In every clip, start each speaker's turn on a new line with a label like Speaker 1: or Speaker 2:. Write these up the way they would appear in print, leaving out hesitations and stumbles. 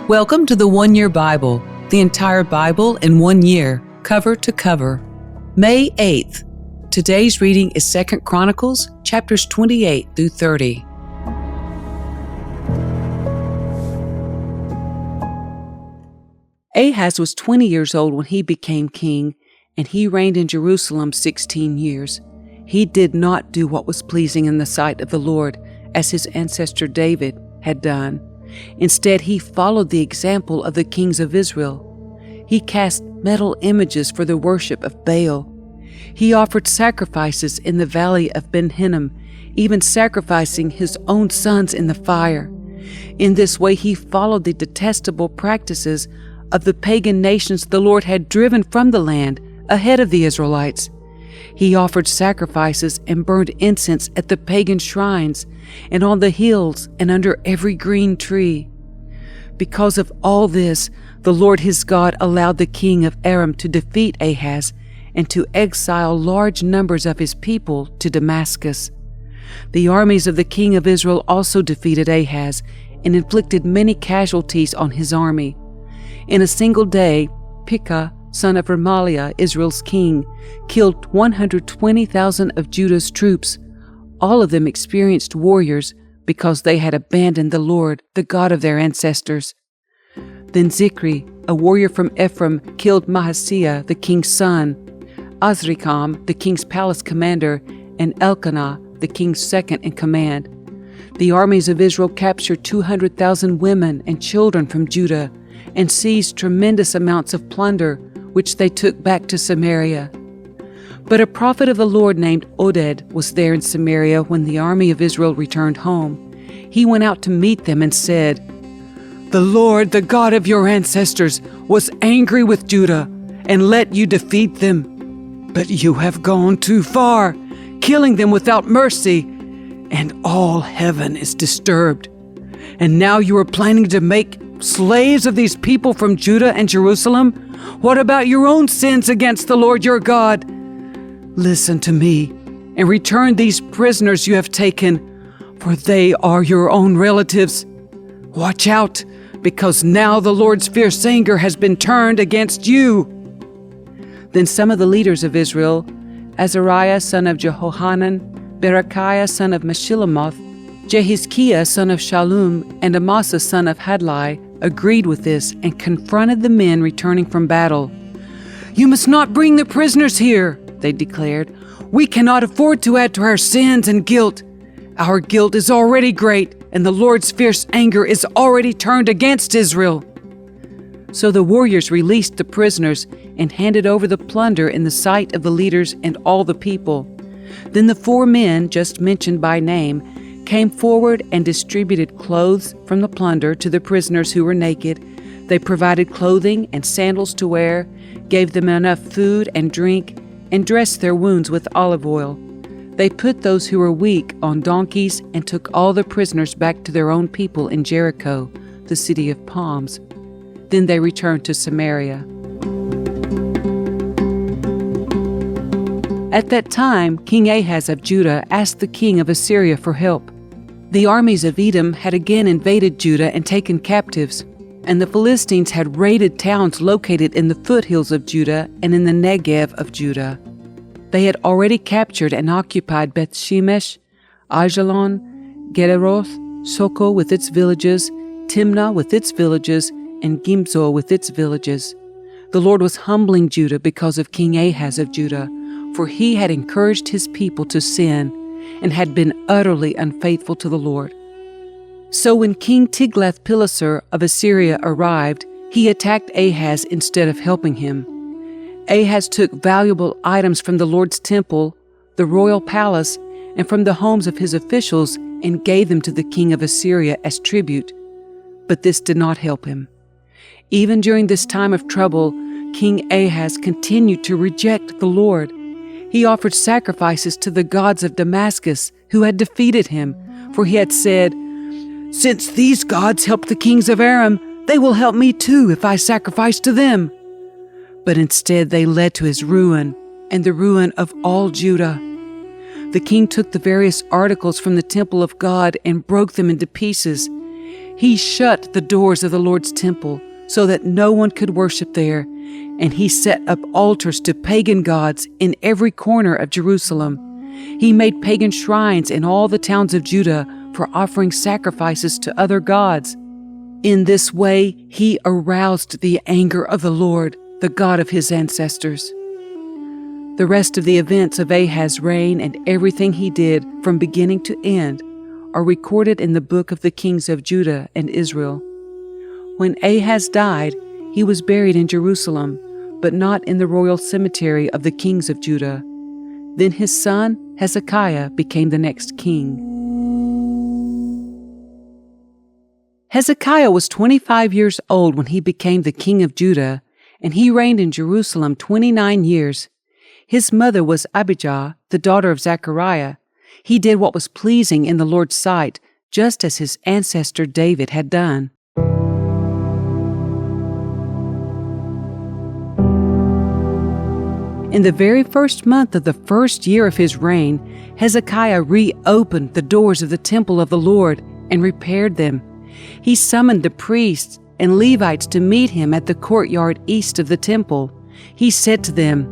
Speaker 1: Welcome to the 1 Year Bible, the entire Bible in 1 year, cover to cover. May 8th. Today's reading is 2 Chronicles, chapters 28 through 30. Ahaz was 20 years old when he became king, and he reigned in Jerusalem 16 years. He did not do what was pleasing in the sight of the Lord, as his ancestor David had done. Instead, he followed the example of the kings of Israel. He cast metal images for the worship of Baal. He offered sacrifices in the valley of Ben Hinnom, even sacrificing his own sons in the fire. In this way, he followed the detestable practices of the pagan nations the Lord had driven from the land ahead of the Israelites. He offered sacrifices and burned incense at the pagan shrines and on the hills and under every green tree. Because of all this, the Lord his God allowed the king of Aram to defeat Ahaz and to exile large numbers of his people to Damascus. The armies of the king of Israel also defeated Ahaz and inflicted many casualties on his army. In a single day, Pekah, son of Remaliah, Israel's king, killed 120,000 of Judah's troops, all of them experienced warriors because they had abandoned the Lord, the God of their ancestors. Then Zikri, a warrior from Ephraim, killed Mahaseiah, the king's son, Azrikam, the king's palace commander, and Elkanah, the king's second in command. The armies of Israel captured 200,000 women and children from Judah and seized tremendous amounts of plunder, which they took back to Samaria. But a prophet of the Lord named Oded was there in Samaria when the army of Israel returned home. He went out to meet them and said, "The Lord, the God of your ancestors, was angry with Judah and let you defeat them. But you have gone too far, killing them without mercy, and all heaven is disturbed. And now you are planning to make slaves of these people from Judah and Jerusalem? What about your own sins against the Lord your God? Listen to me and return these prisoners you have taken, for they are your own relatives. Watch out, because now the Lord's fierce anger has been turned against you." Then some of the leaders of Israel, Azariah son of Jehohanan, Berechiah son of Meshillemoth, Jehizkiah son of Shallum, and Amasa son of Hadlai, agreed with this and confronted the men returning from battle. "You must not bring the prisoners here," they declared. "We cannot afford to add to our sins and guilt. Our guilt is already great, and the Lord's fierce anger is already turned against Israel." So the warriors released the prisoners and handed over the plunder in the sight of the leaders and all the people. Then the 4 men just mentioned by name came forward and distributed clothes from the plunder to the prisoners who were naked. They provided clothing and sandals to wear, gave them enough food and drink, and dressed their wounds with olive oil. They put those who were weak on donkeys and took all the prisoners back to their own people in Jericho, the city of palms. Then they returned to Samaria. At that time, King Ahaz of Judah asked the king of Assyria for help. The armies of Edom had again invaded Judah and taken captives, and the Philistines had raided towns located in the foothills of Judah and in the Negev of Judah. They had already captured and occupied Beth-Shemesh, Ajalon, Gederoth, Soko with its villages, Timnah with its villages, and Gimzo with its villages. The Lord was humbling Judah because of King Ahaz of Judah, for he had encouraged his people to sin and had been utterly unfaithful to the Lord. So when King Tiglath-Pileser of Assyria arrived, he attacked Ahaz instead of helping him. Ahaz took valuable items from the Lord's temple, the royal palace, and from the homes of his officials and gave them to the king of Assyria as tribute. But this did not help him. Even during this time of trouble, King Ahaz continued to reject the Lord. He offered sacrifices to the gods of Damascus, who had defeated him, for he had said, "Since these gods helped the kings of Aram, they will help me too if I sacrifice to them." But instead they led to his ruin and the ruin of all Judah. The king took the various articles from the temple of God and broke them into pieces. He shut the doors of the Lord's temple so that no one could worship there, and he set up altars to pagan gods in every corner of Jerusalem. He made pagan shrines in all the towns of Judah for offering sacrifices to other gods. In this way, he aroused the anger of the Lord, the God of his ancestors. The rest of the events of Ahaz's reign and everything he did from beginning to end are recorded in the book of the kings of Judah and Israel. When Ahaz died, he was buried in Jerusalem, but not in the royal cemetery of the kings of Judah. Then his son Hezekiah became the next king. Hezekiah was 25 years old when he became the king of Judah, and he reigned in Jerusalem 29 years. His mother was Abijah, the daughter of Zechariah. He did what was pleasing in the Lord's sight, just as his ancestor David had done. In the very first month of the first year of his reign, Hezekiah reopened the doors of the temple of the Lord and repaired them. He summoned the priests and Levites to meet him at the courtyard east of the temple. He said to them,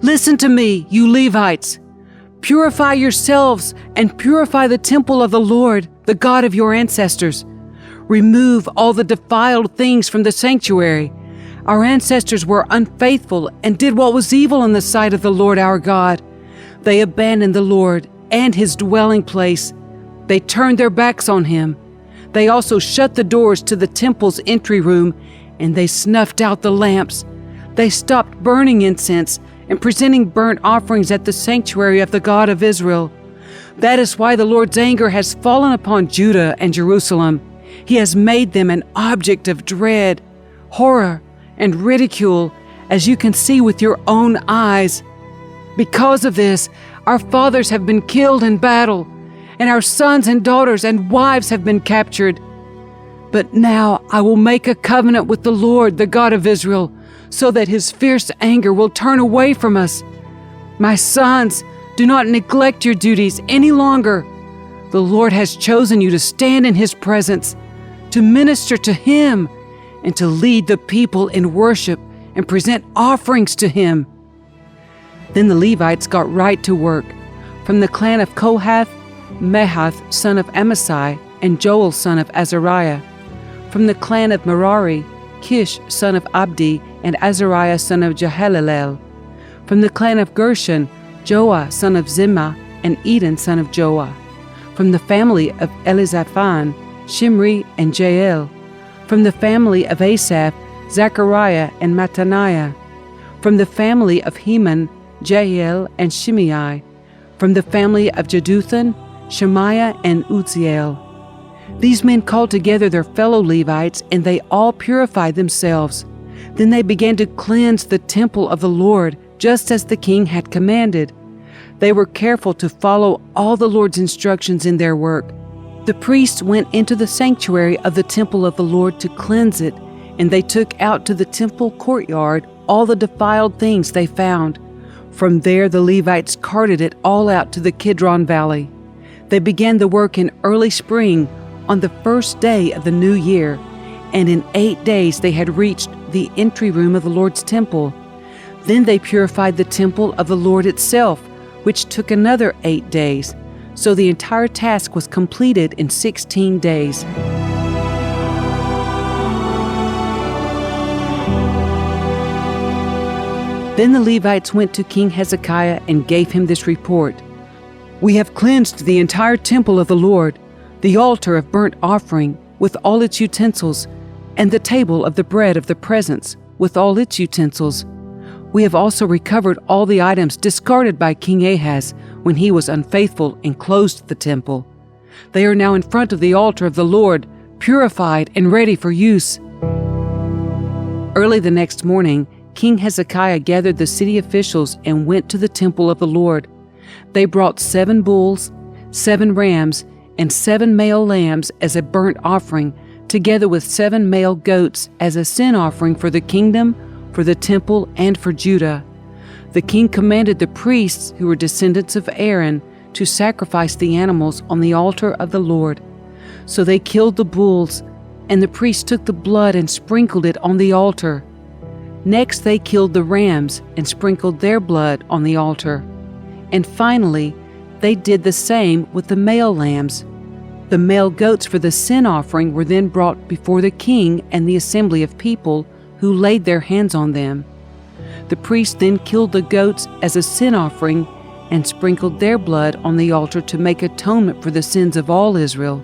Speaker 1: "Listen to me, you Levites. Purify yourselves and purify the temple of the Lord, the God of your ancestors. Remove all the defiled things from the sanctuary. Our ancestors were unfaithful and did what was evil in the sight of the Lord our God. They abandoned the Lord and his dwelling place. They turned their backs on him. They also shut the doors to the temple's entry room, and they snuffed out the lamps. They stopped burning incense and presenting burnt offerings at the sanctuary of the God of Israel. That is why the Lord's anger has fallen upon Judah and Jerusalem. He has made them an object of dread, horror, and ridicule, as you can see with your own eyes. Because of this, our fathers have been killed in battle, and our sons and daughters and wives have been captured. But now I will make a covenant with the Lord, the God of Israel, so that his fierce anger will turn away from us. My sons, do not neglect your duties any longer. The Lord has chosen you to stand in his presence, to minister to him, and to lead the people in worship and present offerings to him." Then the Levites got right to work. From the clan of Kohath, Mahath, son of Amasai, and Joel, son of Azariah. From the clan of Merari, Kish, son of Abdi, and Azariah, son of Jehalelel. From the clan of Gershon, Joah, son of Zimmah, and Eden, son of Joah. From the family of Elizaphan, Shimri and Jael. From the family of Asaph, Zechariah and Mattaniah. From the family of Heman, Jael and Shimei. From the family of Jeduthun, Shemaiah and Uzziel. These men called together their fellow Levites, and they all purified themselves. Then they began to cleanse the temple of the Lord, just as the king had commanded. They were careful to follow all the Lord's instructions in their work. The priests went into the sanctuary of the temple of the Lord to cleanse it, and they took out to the temple courtyard all the defiled things they found. From there the Levites carted it all out to the Kidron Valley. They began the work in early spring on the first day of the new year, and in 8 days they had reached the entry room of the Lord's temple. Then they purified the temple of the Lord itself, which took another 8 days. So the entire task was completed in 16 days. Then the Levites went to King Hezekiah and gave him this report. "We have cleansed the entire temple of the Lord, the altar of burnt offering with all its utensils, and the table of the bread of the presence with all its utensils. We have also recovered all the items discarded by King Ahaz when he was unfaithful and closed the temple. They are now in front of the altar of the Lord, purified and ready for use." Early the next morning, King Hezekiah gathered the city officials and went to the temple of the Lord. They brought 7 bulls, 7 rams, and 7 male lambs as a burnt offering, together with 7 male goats as a sin offering for the kingdom, for the temple, and for Judah. The king commanded the priests, who were descendants of Aaron, to sacrifice the animals on the altar of the Lord. So they killed the bulls, and the priests took the blood and sprinkled it on the altar. Next they killed the rams and sprinkled their blood on the altar. And finally, they did the same with the male lambs. The male goats for the sin offering were then brought before the king and the assembly of people, who laid their hands on them. The priests then killed the goats as a sin offering and sprinkled their blood on the altar to make atonement for the sins of all Israel.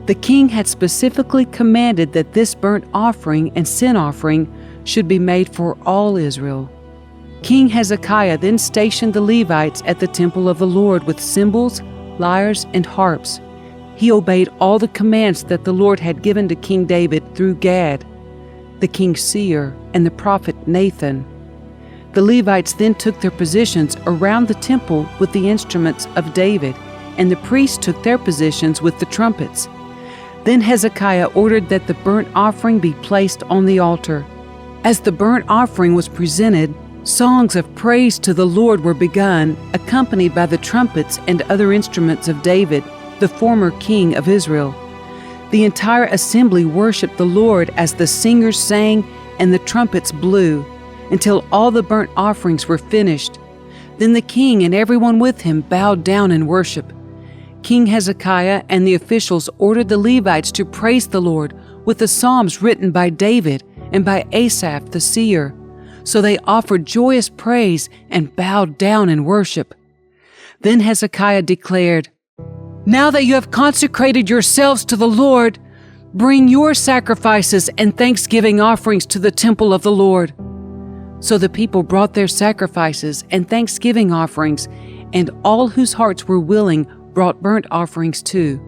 Speaker 1: The king had specifically commanded that this burnt offering and sin offering should be made for all Israel. King Hezekiah then stationed the Levites at the temple of the Lord with cymbals, lyres, and harps. He obeyed all the commands that the Lord had given to King David through Gad, the king's seer, and the prophet Nathan. The Levites then took their positions around the temple with the instruments of David, and the priests took their positions with the trumpets. Then Hezekiah ordered that the burnt offering be placed on the altar. As the burnt offering was presented, songs of praise to the Lord were begun, accompanied by the trumpets and other instruments of David, the former king of Israel. The entire assembly worshiped the Lord as the singers sang and the trumpets blew, until all the burnt offerings were finished. Then the king and everyone with him bowed down in worship. King Hezekiah and the officials ordered the Levites to praise the Lord with the psalms written by David and by Asaph the seer. So they offered joyous praise and bowed down in worship. Then Hezekiah declared, "Now that you have consecrated yourselves to the Lord, bring your sacrifices and thanksgiving offerings to the temple of the Lord." So the people brought their sacrifices and thanksgiving offerings, and all whose hearts were willing brought burnt offerings too.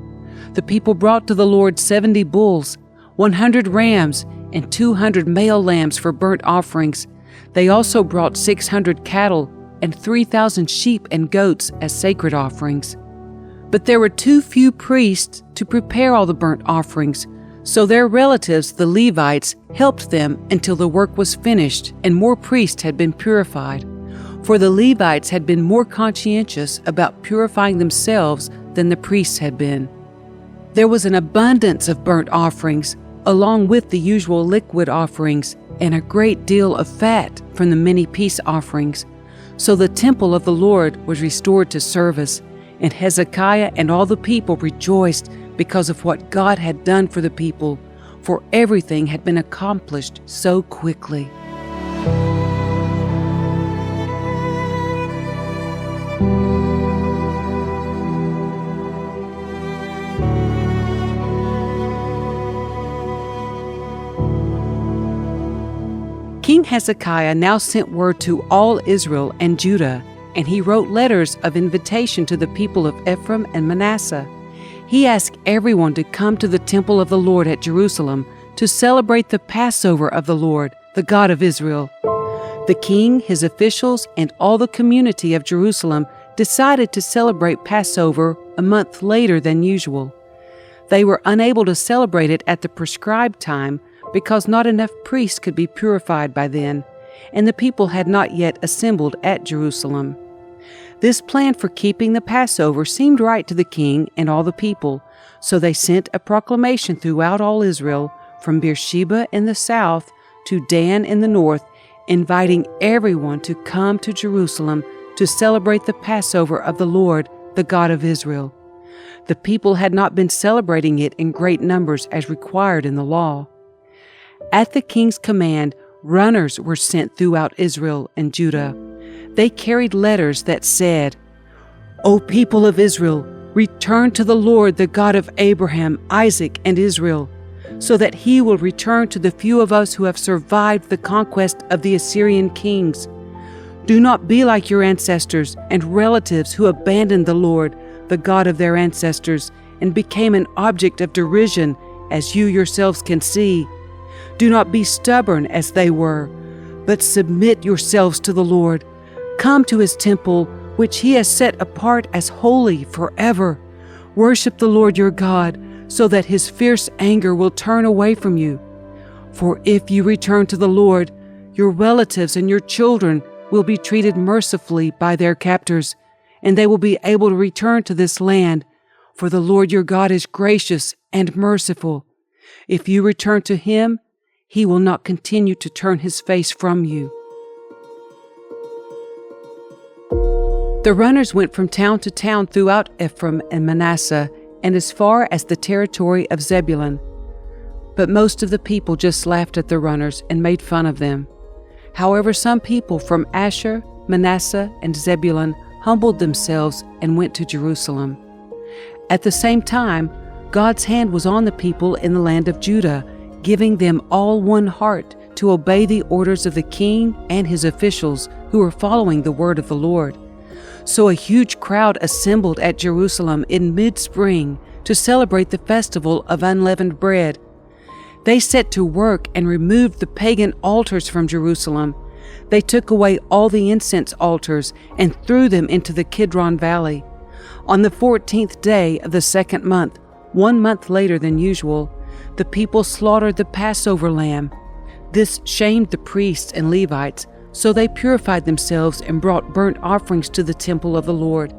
Speaker 1: The people brought to the Lord 70 bulls, 100 rams, and 200 male lambs for burnt offerings. They also brought 600 cattle and 3,000 sheep and goats as sacred offerings. But there were too few priests to prepare all the burnt offerings, so their relatives, the Levites, helped them until the work was finished and more priests had been purified. For the Levites had been more conscientious about purifying themselves than the priests had been. There was an abundance of burnt offerings, along with the usual liquid offerings, and a great deal of fat from the many peace offerings. So the temple of the Lord was restored to service, and Hezekiah and all the people rejoiced because of what God had done for the people, for everything had been accomplished so quickly. King Hezekiah now sent word to all Israel and Judah, and he wrote letters of invitation to the people of Ephraim and Manasseh. He asked everyone to come to the temple of the Lord at Jerusalem to celebrate the Passover of the Lord, the God of Israel. The king, his officials, and all the community of Jerusalem decided to celebrate Passover a month later than usual. They were unable to celebrate it at the prescribed time because not enough priests could be purified by then, and the people had not yet assembled at Jerusalem. This plan for keeping the Passover seemed right to the king and all the people, so they sent a proclamation throughout all Israel, from Beersheba in the south to Dan in the north, inviting everyone to come to Jerusalem to celebrate the Passover of the Lord, the God of Israel. The people had not been celebrating it in great numbers as required in the law. At the king's command, runners were sent throughout Israel and Judah. They carried letters that said, "O people of Israel, return to the Lord, the God of Abraham, Isaac, and Israel, so that he will return to the few of us who have survived the conquest of the Assyrian kings. Do not be like your ancestors and relatives who abandoned the Lord, the God of their ancestors, and became an object of derision, as you yourselves can see. Do not be stubborn as they were, but submit yourselves to the Lord. Come to his temple, which he has set apart as holy forever. Worship the Lord your God, so that his fierce anger will turn away from you. For if you return to the Lord, your relatives and your children will be treated mercifully by their captors, and they will be able to return to this land. For the Lord your God is gracious and merciful. If you return to him, he will not continue to turn his face from you." The runners went from town to town throughout Ephraim and Manasseh and as far as the territory of Zebulun. But most of the people just laughed at the runners and made fun of them. However, some people from Asher, Manasseh, and Zebulun humbled themselves and went to Jerusalem. At the same time, God's hand was on the people in the land of Judah, giving them all one heart to obey the orders of the king and his officials who were following the word of the Lord. So a huge crowd assembled at Jerusalem in mid-spring to celebrate the festival of unleavened bread. They set to work and removed the pagan altars from Jerusalem. They took away all the incense altars and threw them into the Kidron Valley. On the 14th day of the second month, 1 month later than usual, the people slaughtered the Passover lamb. This shamed the priests and Levites, so they purified themselves and brought burnt offerings to the temple of the Lord.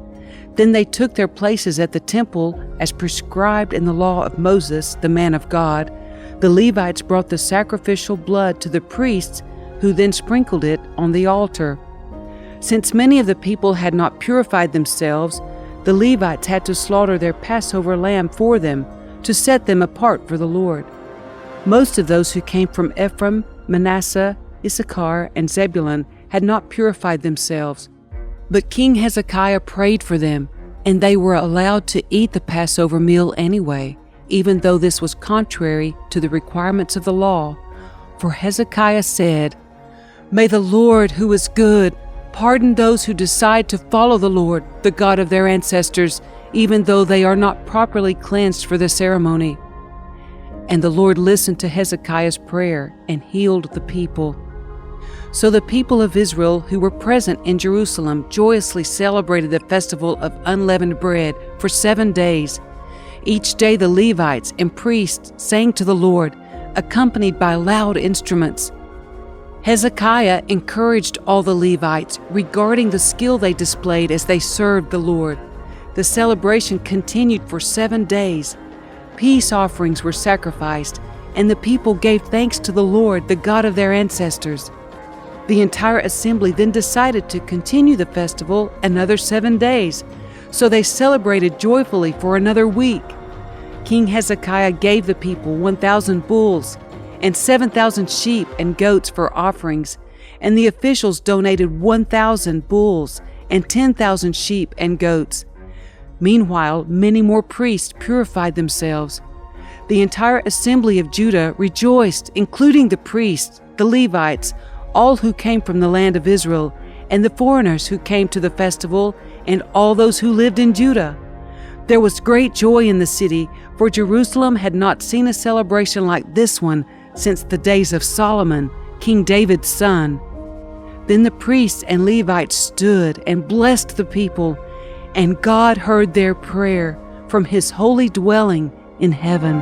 Speaker 1: Then they took their places at the temple as prescribed in the law of Moses, the man of God. The Levites brought the sacrificial blood to the priests, who then sprinkled it on the altar. Since many of the people had not purified themselves, the Levites had to slaughter their Passover lamb for them, to set them apart for the Lord. Most of those who came from Ephraim, Manasseh, Issachar, and Zebulun had not purified themselves. But King Hezekiah prayed for them, and they were allowed to eat the Passover meal anyway, even though this was contrary to the requirements of the law. For Hezekiah said, "May the Lord, who is good, pardon those who decide to follow the Lord, the God of their ancestors, even though they are not properly cleansed for the ceremony." And the Lord listened to Hezekiah's prayer and healed the people. So the people of Israel who were present in Jerusalem joyously celebrated the festival of unleavened bread for 7 days. Each day the Levites and priests sang to the Lord, accompanied by loud instruments. Hezekiah encouraged all the Levites regarding the skill they displayed as they served the Lord. The celebration continued for 7 days. Peace offerings were sacrificed, and the people gave thanks to the Lord, the God of their ancestors. The entire assembly then decided to continue the festival another 7 days, so they celebrated joyfully for another week. King Hezekiah gave the people 1,000 bulls and 7,000 sheep and goats for offerings, and the officials donated 1,000 bulls and 10,000 sheep and goats. Meanwhile, many more priests purified themselves. The entire assembly of Judah rejoiced, including the priests, the Levites, all who came from the land of Israel, and the foreigners who came to the festival, and all those who lived in Judah. There was great joy in the city, for Jerusalem had not seen a celebration like this one since the days of Solomon, King David's son. Then the priests and Levites stood and blessed the people, and God heard their prayer from his holy dwelling in heaven.